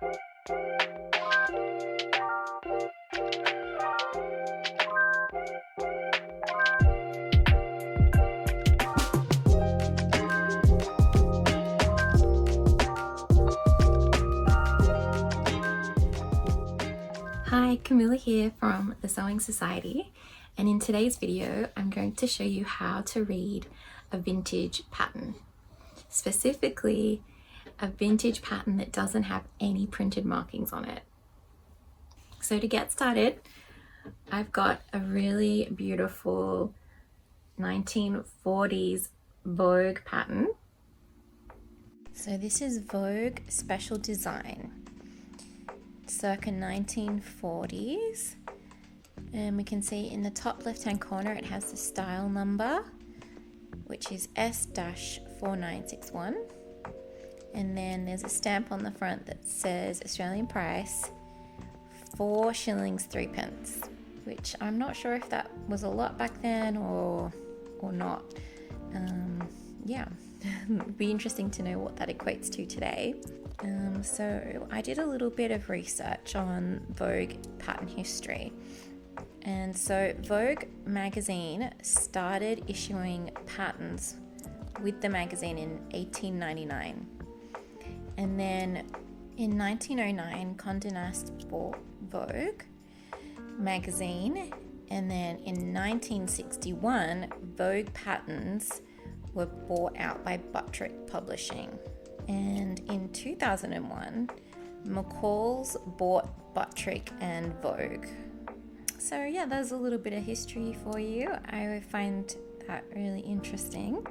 Hi, Camilla here from the Sewing Society, and in today's video I'm going to show you how to read a vintage pattern. Specifically, a vintage pattern that doesn't have any printed markings on it. So to get started, I've got a really beautiful 1940s Vogue pattern. So this is Vogue Special Design, circa 1940s, and we can see in the top left hand corner it has the style number, which is S-4961, and then there's a stamp on the front that says Australian price 4 shillings 3 pence, which I'm not sure if that was a lot back then or not. Yeah, it'd be interesting to know what that equates to today. So I did a little bit of research on Vogue pattern history. And so Vogue magazine started issuing patterns with the magazine in 1899. And then in 1909, Condé Nast bought Vogue magazine. And then in 1961, Vogue patterns were bought out by Buttrick Publishing. And in 2001, McCall's bought Buttrick and Vogue. So yeah, there's a little bit of history for you. I find that really interesting.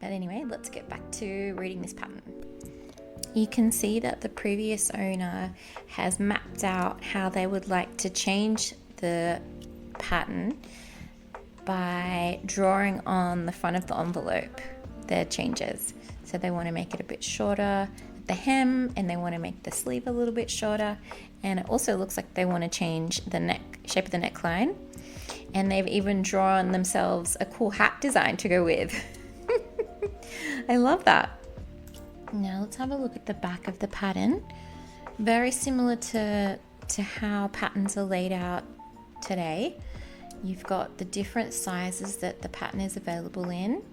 But anyway, let's get back to reading this pattern. You can see that the previous owner has mapped out how they would like to change the pattern by drawing on the front of the envelope their changes. So they want to make it a bit shorter at the hem, and they want to make the sleeve a little bit shorter, and it also looks like they want to change the shape of the neckline, and they've even drawn themselves a cool hat design to go with. I love that. Now let's have a look at the back of the pattern. Very similar to how patterns are laid out today. You've got the different sizes that the pattern is available in.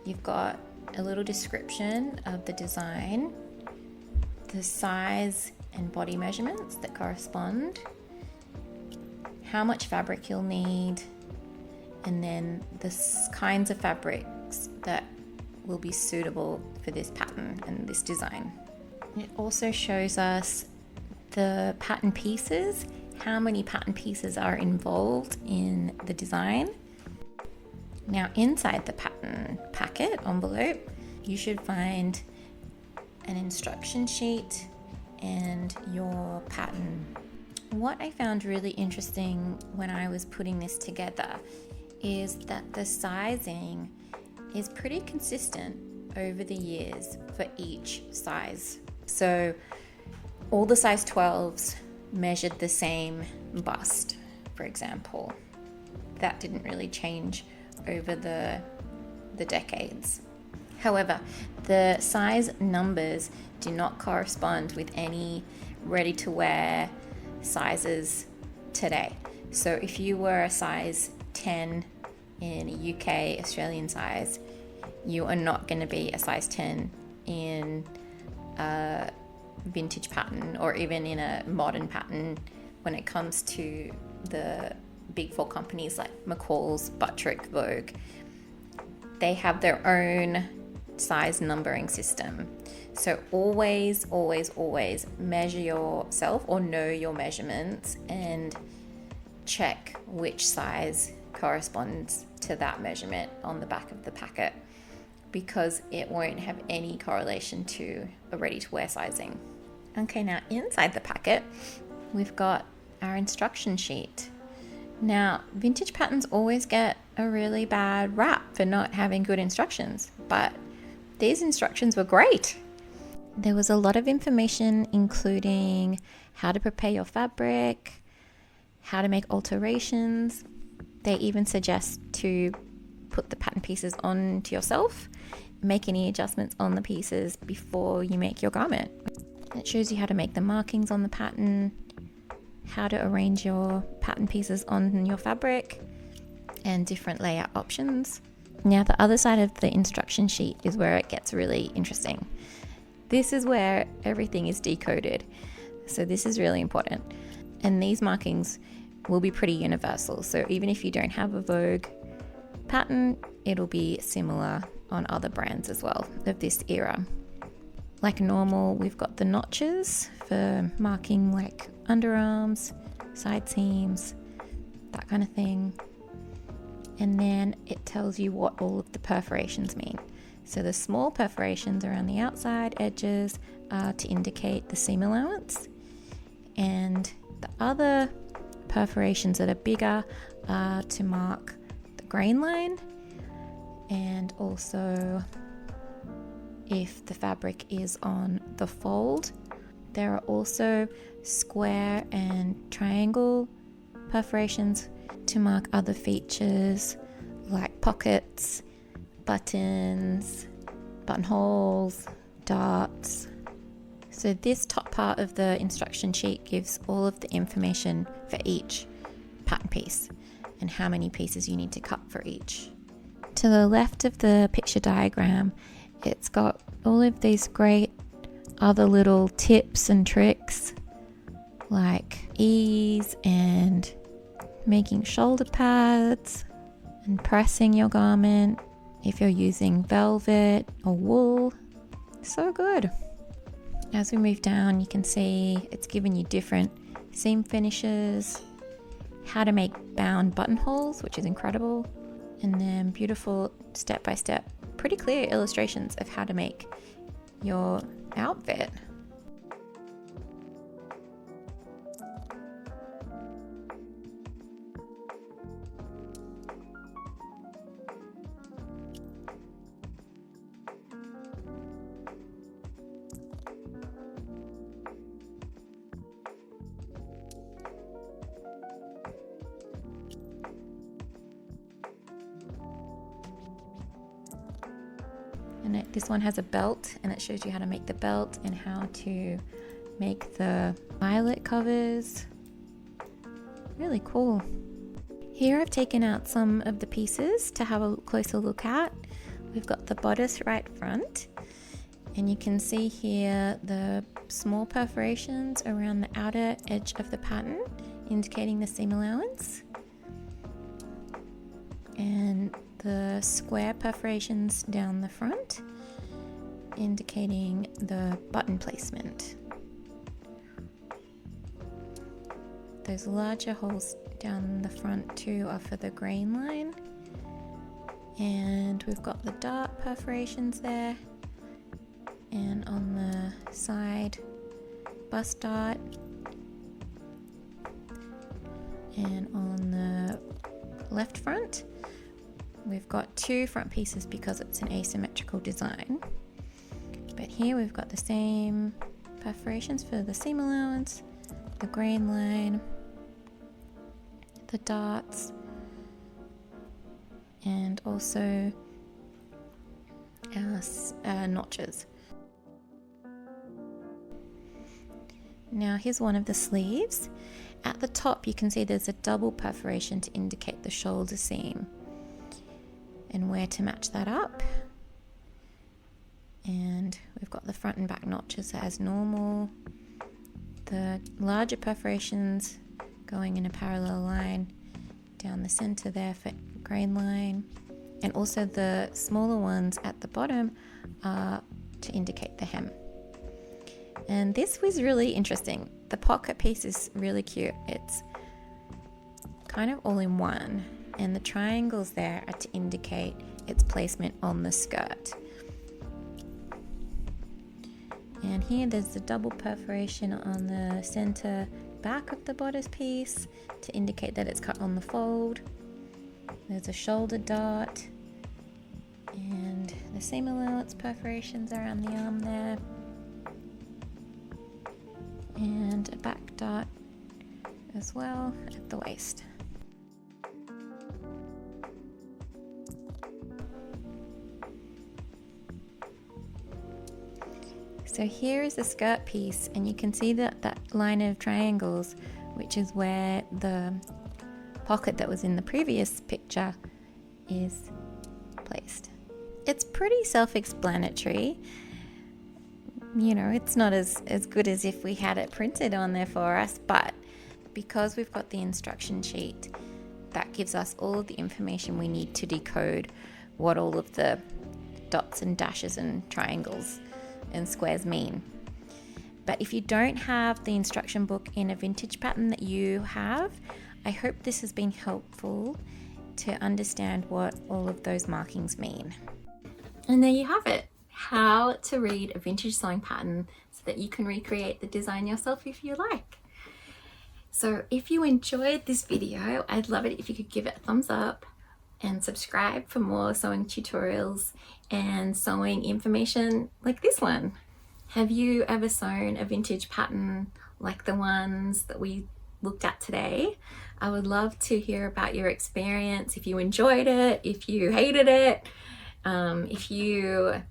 You've got a little description of the design, the size and body measurements that correspond, how much fabric you'll need, and then the kinds of fabrics that will be suitable for this pattern and this design. It also shows us the pattern pieces, how many pattern pieces are involved in the design. Now inside the pattern packet envelope, you should find an instruction sheet and your pattern. What I found really interesting when I was putting this together is that the sizing is pretty consistent over the years for each size. So all the size 12s measured the same bust, for example. That didn't really change over the decades. However, the size numbers do not correspond with any ready-to-wear sizes today. So if you were a size 10 in a UK Australian size, you are not going to be a size 10 in a vintage pattern or even in a modern pattern when it comes to the big four companies like McCall's, Buttrick, Vogue. They have their own size numbering system. So always measure yourself or know your measurements and check which size corresponds to that measurement on the back of the packet, because it won't have any correlation to a ready-to-wear sizing. Okay, now inside the packet, we've got our instruction sheet. Now, vintage patterns always get a really bad rap for not having good instructions, but these instructions were great. There was a lot of information, including how to prepare your fabric, how to make alterations. They even suggest to put the pattern pieces on to yourself, make any adjustments on the pieces before you make your garment. It shows you how to make the markings on the pattern, how to arrange your pattern pieces on your fabric, and different layout options. Now the other side of the instruction sheet is where it gets really interesting. This is where everything is decoded. So this is really important. And these markings will be pretty universal. So even if you don't have a Vogue pattern, it'll be similar on other brands as well of this era. Like normal, we've got the notches for marking like underarms, side seams, that kind of thing. And then it tells you what all of the perforations mean. So the small perforations around the outside edges are to indicate the seam allowance, and the other perforations that are bigger are to mark the grain line, and also if the fabric is on the fold. There are also square and triangle perforations to mark other features like pockets, buttons, buttonholes, darts. So this top part of the instruction sheet gives all of the information for each pattern piece and how many pieces you need to cut for each. To the left of the picture diagram, it's got all of these great other little tips and tricks like ease and making shoulder pads and pressing your garment if you're using velvet or wool. So good. As we move down, you can see it's giving you different seam finishes, how to make bound buttonholes, which is incredible, and then beautiful step-by-step, pretty clear illustrations of how to make your outfit. And this one has a belt, and it shows you how to make the belt and how to make the eyelet covers. Really cool. Here I've taken out some of the pieces to have a closer look at. We've got the bodice right front, and you can see here the small perforations around the outer edge of the pattern, indicating the seam allowance, and the square perforations down the front, indicating the button placement. Those larger holes down the front too are for the grain line, and we've got the dart perforations there, and on the side bust dart, and on the left front we've got two front pieces because it's an asymmetrical design. But here we've got the same perforations for the seam allowance, the grain line, the darts, and also our notches. Now here's one of the sleeves. At the top you can see there's a double perforation to indicate the shoulder seam and where to match that up. And we've got the front and back notches as normal. The larger perforations going in a parallel line down the center there for grain line, and also the smaller ones at the bottom are to indicate the hem. And this was really interesting. The pocket piece is really cute. It's kind of all in one, and the triangles there are to indicate its placement on the skirt. And here there's the double perforation on the center back of the bodice piece to indicate that it's cut on the fold. There's a shoulder dart and the seam allowance perforations around the arm there, and a back dart as well at the waist. So here is the skirt piece, and you can see that line of triangles, which is where the pocket that was in the previous picture is placed. It's pretty self-explanatory. You know, it's not as good as if we had it printed on there for us, but because we've got the instruction sheet, that gives us all of the information we need to decode what all of the dots and dashes and triangles and squares mean. But if you don't have the instruction book in a vintage pattern that you have, I hope this has been helpful to understand what all of those markings mean. And there you have it, how to read a vintage sewing pattern so that you can recreate the design yourself if you like. So if you enjoyed this video, I'd love it if you could give it a thumbs up and subscribe for more sewing tutorials and sewing information like this one. Have you ever sewn a vintage pattern like the ones that we looked at today? I would love to hear about your experience, if you enjoyed it, if you hated it, if you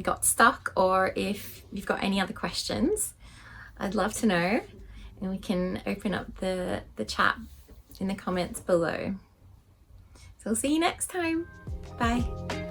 got stuck, or if you've got any other questions. I'd love to know, and we can open up the chat in the comments below. So I'll see you next time. Bye.